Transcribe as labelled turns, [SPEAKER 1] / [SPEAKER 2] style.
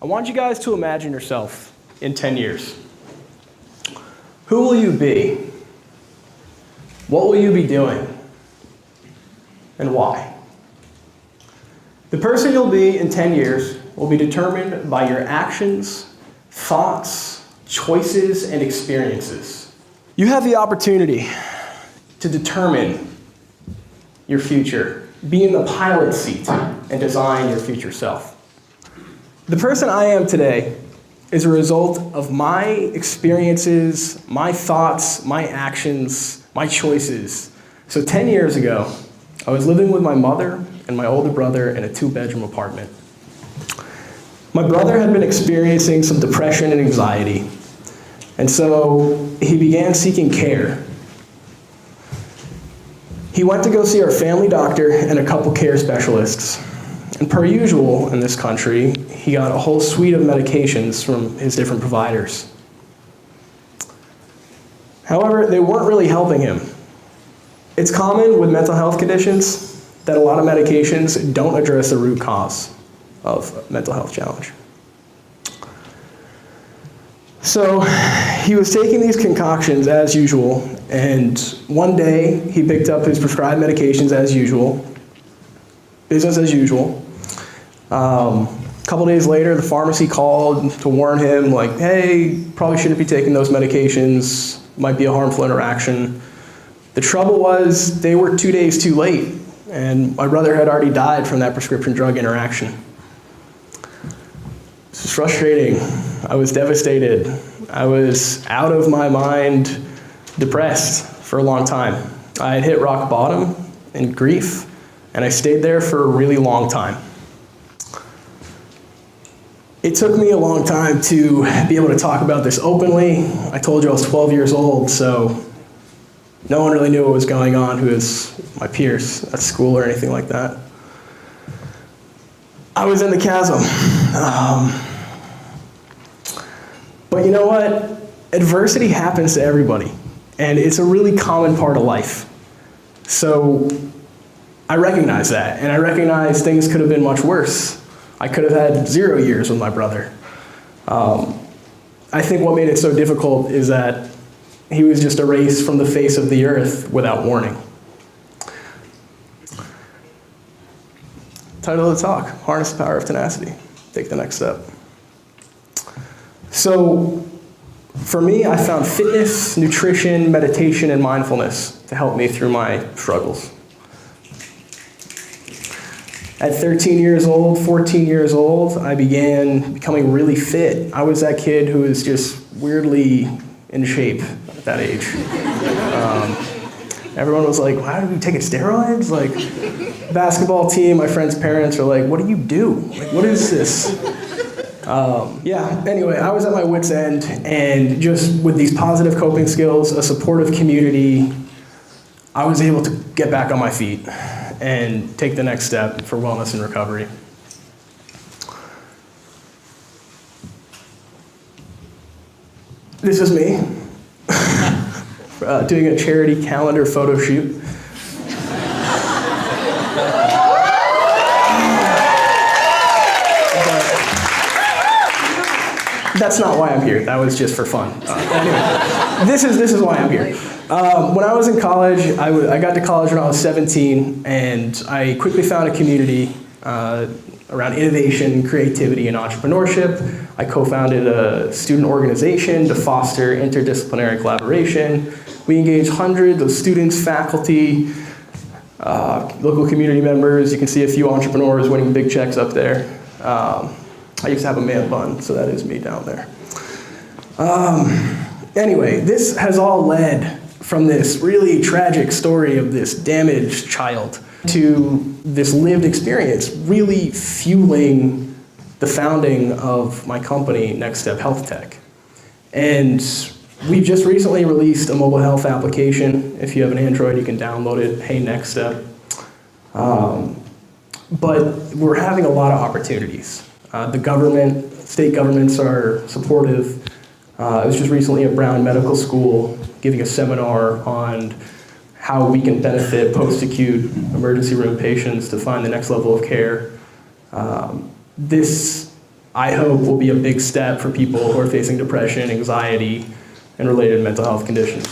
[SPEAKER 1] I want you guys to imagine yourself in 10 years. Who will you be? What will you be doing? And why? The person you'll be in 10 years will be determined by your actions, thoughts, choices, and experiences. You have the opportunity to determine your future, be in the pilot seat, and design your future self. The person I am today is a result of my experiences, my thoughts, my actions, my choices. So 10 years ago, I was living with my mother and my older brother in a 2-bedroom apartment. My brother had been experiencing some depression and anxiety, and so he began seeking care. He went to go see our family doctor and a couple care specialists. And per usual in this country, he got a whole suite of medications from his different providers. However, they weren't really helping him. It's common with mental health conditions that a lot of medications don't address the root cause of mental health challenge. So he was taking these concoctions as usual, and one day he picked up his prescribed medications as usual, business as usual. A couple days later, the pharmacy called to warn him, like, hey, probably shouldn't be taking those medications, might be a harmful interaction. The trouble was they were 2 days too late, and my brother had already died from that prescription drug interaction. This was frustrating. I was devastated. I was out of my mind, depressed for a long time. I had hit rock bottom in grief, and I stayed there for a really long time. It took me a long time to be able to talk about this openly. I told you I was 12 years old, so no one really knew what was going on who was my peers at school or anything like that. I was in the chasm. But you know what? Adversity happens to everybody, and it's a really common part of life. So I recognize that, and I recognize things could have been much worse. I could have had 0 years with my brother. I think what made it so difficult is that he was just erased from the face of the earth without warning. Title of the talk, Harness the Power of Tenacity. Take the next step. So for me, I found fitness, nutrition, meditation, and mindfulness to help me through my struggles. At 13 years old, 14 years old, I began becoming really fit. I was that kid who was just weirdly in shape at that age. Everyone was like, "Why are you taking steroids?" Like, basketball team, my friends' parents are like, "What do you do? Like, what is this?" Anyway, I was at my wit's end, and just with these positive coping skills, a supportive community, I was able to get back on my feet and take the next step for wellness and recovery. This is me doing a charity calendar photo shoot. That's not why I'm here. That was just for fun. Anyway, this is why I'm here. When I was in college, I got to college when I was 17, and I quickly found a community around innovation, creativity, and entrepreneurship. I co-founded a student organization to foster interdisciplinary collaboration. We engaged hundreds of students, faculty, local community members. You can see a few entrepreneurs winning big checks up there. I used to have a man bun, so that is me down there. Anyway, this has all led from this really tragic story of this damaged child to this lived experience, really fueling the founding of my company, NextStep Health Tech. And we've just recently released a mobile health application. If you have an Android, you can download it, Hey NextStep. But we're having a lot of opportunities. The government, state governments are supportive. I was just recently at Brown Medical School giving a seminar on how we can benefit post-acute emergency room patients to find the next level of care. This I hope will be a big step for people who are facing depression, anxiety, and related mental health conditions.